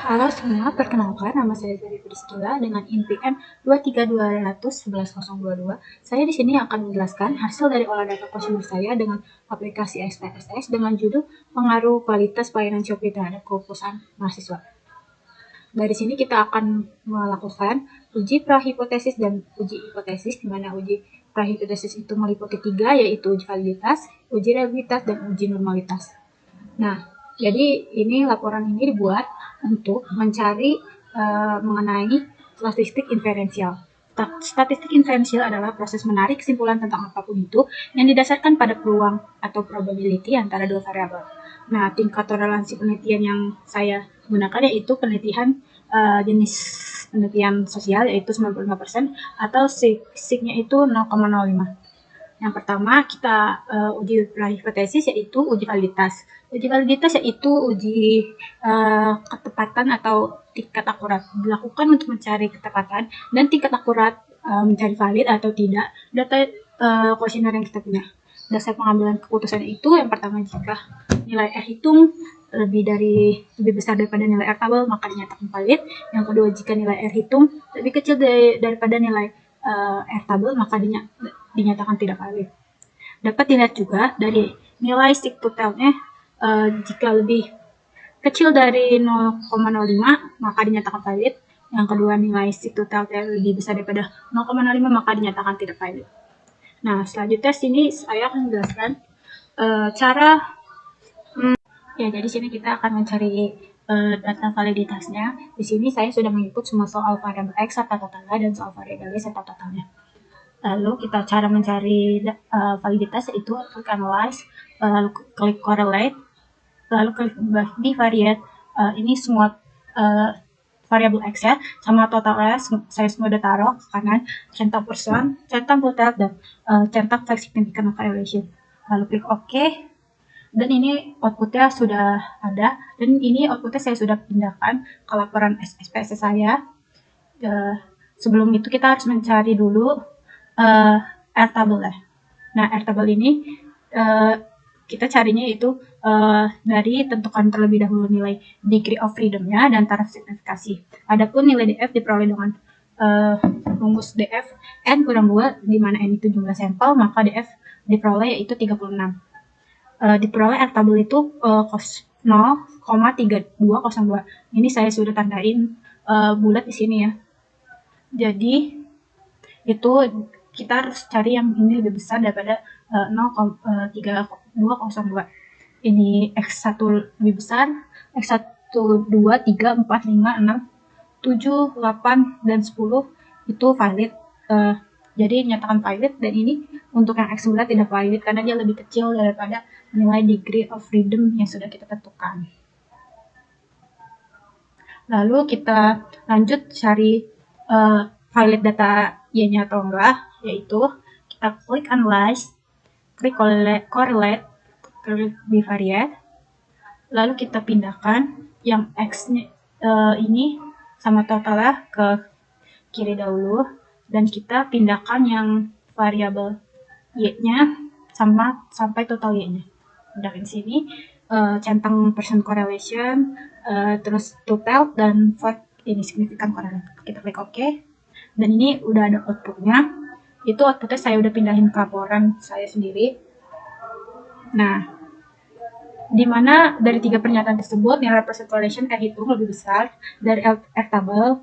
Halo semua, perkenalkan nama saya Zari Priscila dengan NPM 232111022. Saya di sini akan menjelaskan hasil dari olah data kuesioner saya dengan aplikasi SPSS dengan judul pengaruh kualitas pelayanan Shopee terhadap kepuasan mahasiswa. Dari sini kita akan melakukan uji prahipotesis dan uji hipotesis, di mana uji prahipotesis itu meliputi 3, yaitu uji validitas, uji reliabilitas, dan uji normalitas. Nah, jadi ini laporan ini dibuat untuk mencari mengenai statistik inferensial. Statistik inferensial adalah proses menarik kesimpulan tentang apapun itu yang didasarkan pada peluang atau probability antara dua variabel. Nah, tingkat toleransi penelitian yang saya gunakan yaitu penelitian jenis penelitian sosial yaitu 95% atau signya itu 0,05. Yang pertama kita uji hipotesis yaitu uji validitas. Uji validitas yaitu uji ketepatan atau tingkat akurat. Dilakukan untuk mencari ketepatan dan tingkat akurat mencari valid atau tidak data kuesioner yang kita punya. Dasar pengambilan keputusan itu yang pertama, jika nilai R hitung lebih besar daripada nilai R tabel maka dinyatakan valid. Yang kedua, jika nilai R hitung lebih kecil daripada nilai R tabel maka dinyatakan tidak valid. Dapat dilihat juga dari nilai sig totalnya, jika lebih kecil dari 0,05 maka dinyatakan valid. Yang kedua, nilai sig totalnya lebih besar daripada 0,05 maka dinyatakan tidak valid. Nah, selanjutnya sini saya akan menjelaskan cara ya. Jadi sini kita akan mencari data validitasnya. Di sini saya sudah mengikut semua soal variabel X serta totalnya dan soal variabel Y serta totalnya. Lalu kita cara mencari validitas yaitu klik analyze, lalu klik correlate, lalu klik bivariate. Ini semua variabel X ya, sama totalnya saya semua udah taruh ke kanan, centang person, centang total, dan centang fact significant correlation. Lalu klik OK. Dan ini outputnya sudah ada, dan ini outputnya saya sudah pindahkan ke laporan SPSS saya. Sebelum itu kita harus mencari dulu R table ya. Nah, R table ini kita carinya itu dari tentukan terlebih dahulu nilai degree of freedom-nya dan taraf signifikasi. Adapun nilai DF diperoleh dengan rumus DF N kurang 2, di mana N itu jumlah sampel, maka DF diperoleh yaitu 36. Diperoleh R table itu 0,3202. Ini saya sudah tandain bulat di sini ya. Jadi itu kita harus cari yang ini lebih besar daripada 0,3202. Ini X1 lebih besar, X1, 2, 3, 4, 5, 6, 7, 8, dan 10 itu valid. Jadi nyatakan valid, dan ini untuk yang X bulat tidak valid karena dia lebih kecil daripada nilai degree of freedom yang sudah kita tentukan. Lalu kita lanjut cari valid data Y-nya atau enggak, yaitu kita klik analyze, klik correlate, klik bivariate, lalu kita pindahkan yang X-nya ini sama totalnya ke kiri dahulu, dan kita pindahkan yang variabel Y-nya sampai total Y-nya. Pindahkan sini centang percent correlation, terus total, dan fact ini significant correlation. Kita klik OK, dan ini udah ada outputnya. Itu outputnya saya udah pindahin ke laporan saya sendiri. Nah, dimana dari 3 pernyataan tersebut nilai percent correlation R hitung lebih besar dari R table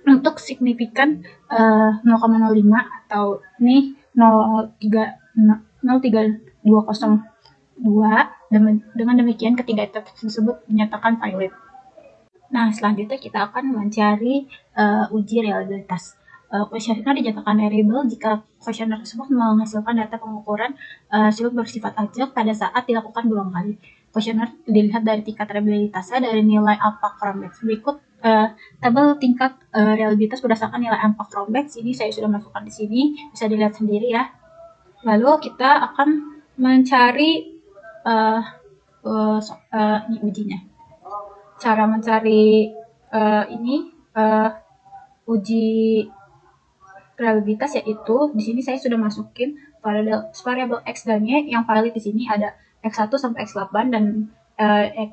untuk signifikan 0,05 atau ini 0,3202. Dengan demikian ketiga tersebut dinyatakan valid. Nah, selanjutnya kita akan mencari uji reliabilitas. Kuesioner dinyatakan reliable jika kuesioner tersebut menghasilkan data pengukuran bersifat ajak pada saat dilakukan berulang kali. Kuesioner dilihat dari tingkat reliabilitasnya dari nilai alpha Cronbach. Berikut tabel tingkat reliabilitas berdasarkan nilai alpha Cronbach. Ini saya sudah masukkan di sini, bisa dilihat sendiri ya. Lalu kita akan mencari ini ujinya. Cara mencari ini uji reliabilitas yaitu di sini saya sudah masukin variabel X dan Y. Yang valid di sini ada X1 sampai X8, dan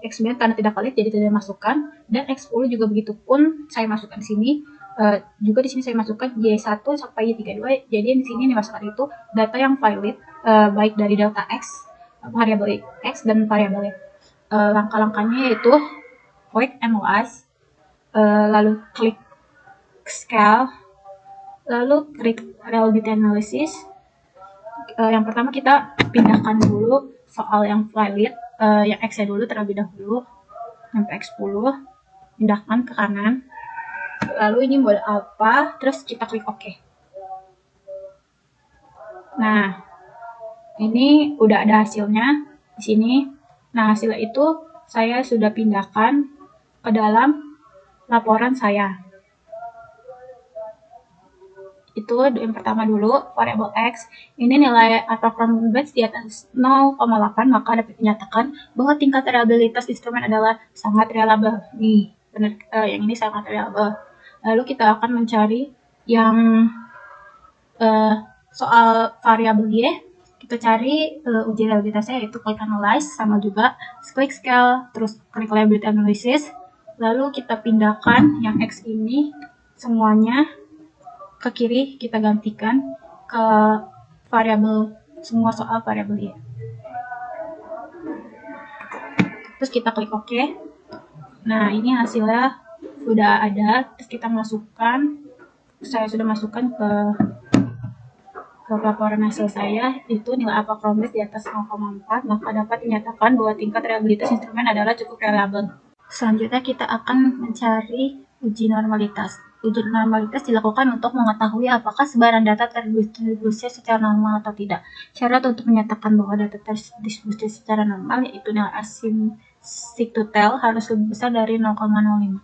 X9 karena tidak valid jadi tidak masukkan, dan X10 juga begitu pun saya masukkan di sini. Juga di sini saya masukkan Y1 sampai Y32. Jadi di sini dimasukkan itu data yang valid, baik dari delta X, variabel X dan variabel Y. Langkah-langkahnya yaitu quick analyze, lalu klik scale, lalu klik reliability analysis. Yang pertama kita pindahkan dulu soal yang valid, yang X-nya dulu terlebih dahulu sampai X10, pindahkan ke kanan, lalu ini buat apa, terus kita klik OK. Nah, ini udah ada hasilnya di sini. Nah, hasil itu saya sudah pindahkan ke dalam laporan saya. Itu yang pertama dulu, variabel X. Ini nilai atau from batch di atas 0,8, maka dapat dinyatakan bahwa tingkat reliabilitas instrumen adalah sangat reliable. Nih, benar, yang ini sangat reliable. Lalu kita akan mencari yang soal variabel Y. Kita cari uji reliabilitasnya, yaitu klik analyze, sama juga klik scale, terus klik reliability analysis. Lalu kita pindahkan yang X ini semuanya ke kiri, kita gantikan ke variabel, semua soal variabel Y. Terus kita klik OK. Nah, ini hasilnya udah ada. Terus kita masukkan, saya sudah masukkan ke laporan hasil saya, itu nilai alpha chromis di atas 0,4, maka dapat dinyatakan bahwa tingkat reliabilitas instrumen adalah cukup reliable. Selanjutnya kita akan mencari uji normalitas. Uji normalitas dilakukan untuk mengetahui apakah sebaran data terdistribusi secara normal atau tidak. Syarat untuk menyatakan bahwa data terdistribusi secara normal yaitu nilai asim sigtutel harus lebih besar dari 0,05.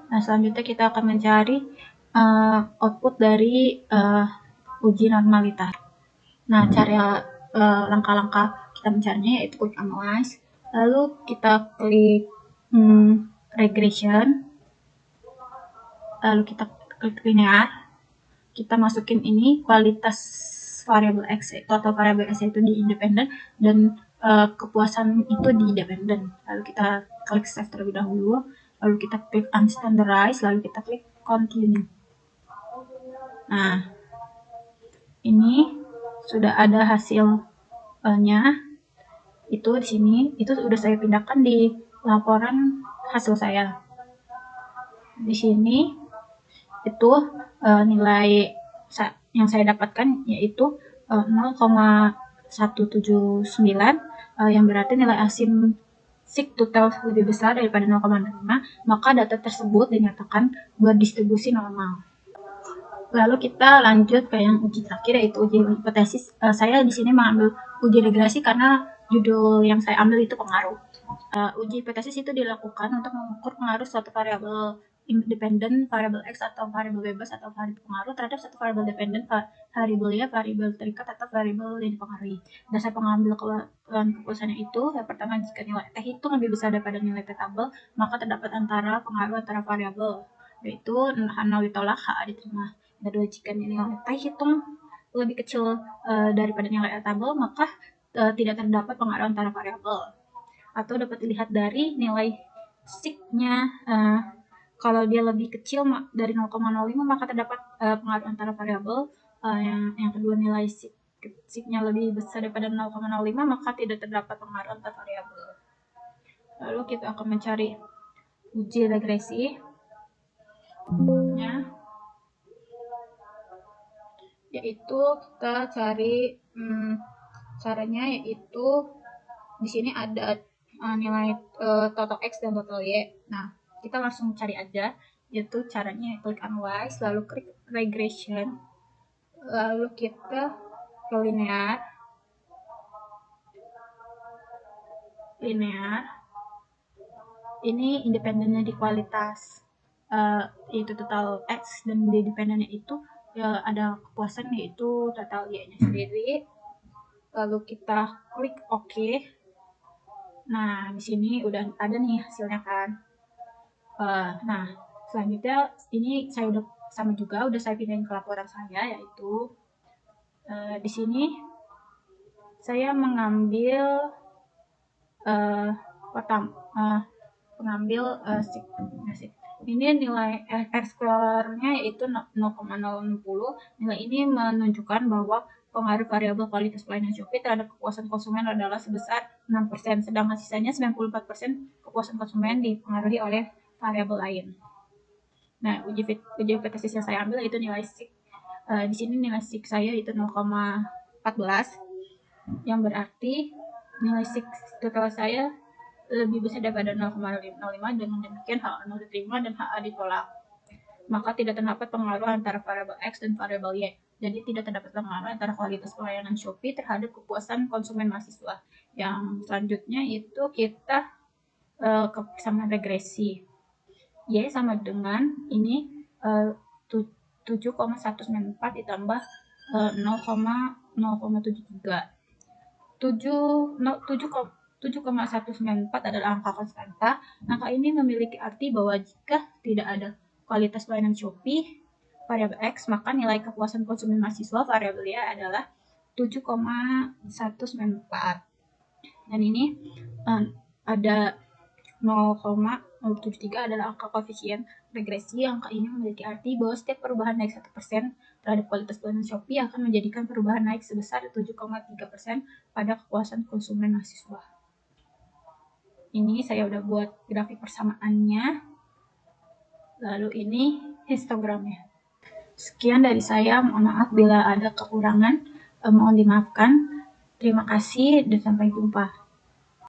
Nah, selanjutnya kita akan mencari output dari uji normalitas. Nah, cara langkah-langkah kita mencarinya yaitu klik analyze, lalu kita klik regression, lalu kita klik linear, kita masukin ini kualitas variabel X, total variabel X itu di independen, dan kepuasan itu di dependen. Lalu kita klik save terlebih dahulu, lalu kita klik unstandardized, lalu kita klik continue. Nah, ini sudah ada hasilnya. Itu di sini, itu sudah saya pindahkan di laporan hasil saya. Di sini itu nilai yang saya dapatkan yaitu 0,179, yang berarti nilai asim sigtutel lebih besar daripada 0,5, maka data tersebut dinyatakan berdistribusi normal. Lalu kita lanjut ke yang uji terakhir, yaitu uji hipotesis. Saya di sini mengambil uji regresi karena judul yang saya ambil itu pengaruh. Uji hipotesis itu dilakukan untuk mengukur pengaruh suatu variabel independen, variabel X atau variabel bebas atau variabel pengaruh terhadap satu variabel dependen, variabel Y, variabel terikat atau variabel yang dipengaruhi. Dasar pengambil keputusannya itu, yang pertama, jika nilai T hitung lebih besar daripada nilai T tabel, maka terdapat pengaruh antara variabel, yaitu H0 ditolak, H diterima. Kedua, jika nilai T hitung lebih kecil daripada nilai tabel, maka tidak terdapat pengaruh antara variabel. Atau dapat dilihat dari nilai sig-nya, kalau dia lebih kecil dari 0,05, maka terdapat pengaruh antara variabel. Yang kedua, nilai sig-nya lebih besar daripada 0,05, maka tidak terdapat pengaruh antara variabel. Lalu kita akan mencari uji regresi. Yaitu kita cari caranya, yaitu di sini ada nilai total X dan total Y. Nah, kita langsung cari aja, yaitu caranya klik analyze, lalu klik regression, lalu kita ke linear. Ini independennya di kualitas, yaitu total X, dan di dependennya itu ada kepuasan, yaitu total Y-nya sendiri. Lalu kita klik OK. Nah, di sini udah ada nih hasilnya kan. Nah, selanjutnya ini saya udah sama juga, udah saya pindahin ke laporan saya, yaitu di sini saya mengambil pengambil ini nilai R-square-nya yaitu 0,060. Nilai ini menunjukkan bahwa pengaruh variabel kualitas pelayanan Shopee terhadap kepuasan konsumen adalah sebesar 6%, sedangkan sisanya 94% kepuasan konsumen dipengaruhi oleh variabel lain. Nah, uji tesis yang saya ambil itu nilai SIG. Di sini nilai SIG saya itu 0,14, yang berarti nilai SIG total saya lebih besar daripada 0,05. Dengan demikian HA0 diterima dan HA ditolak. Maka tidak terdapat pengaruh antara variabel X dan variabel Y. Jadi tidak terdapat pengaruh antara kualitas pelayanan Shopee terhadap kepuasan konsumen mahasiswa. Yang selanjutnya itu kita ke persamaan regresi. Y sama dengan ini 7,194 ditambah 0,073. 7,194 adalah angka konstanta. Angka ini memiliki arti bahwa jika tidak ada kualitas pelayanan Shopee variabel X, maka nilai kepuasan konsumen mahasiswa variabel Y adalah 7,194. Dan ini ada 0,073 adalah angka koefisien regresi. Angka ini memiliki arti bahwa setiap perubahan naik 1% terhadap kualitas pelayanan Shopee akan menjadikan perubahan naik sebesar 7,3% pada kepuasan konsumen mahasiswa. Ini saya udah buat grafik persamaannya. Lalu ini histogramnya. Sekian dari saya, mohon maaf bila ada kekurangan, mohon dimaafkan. Terima kasih dan sampai jumpa.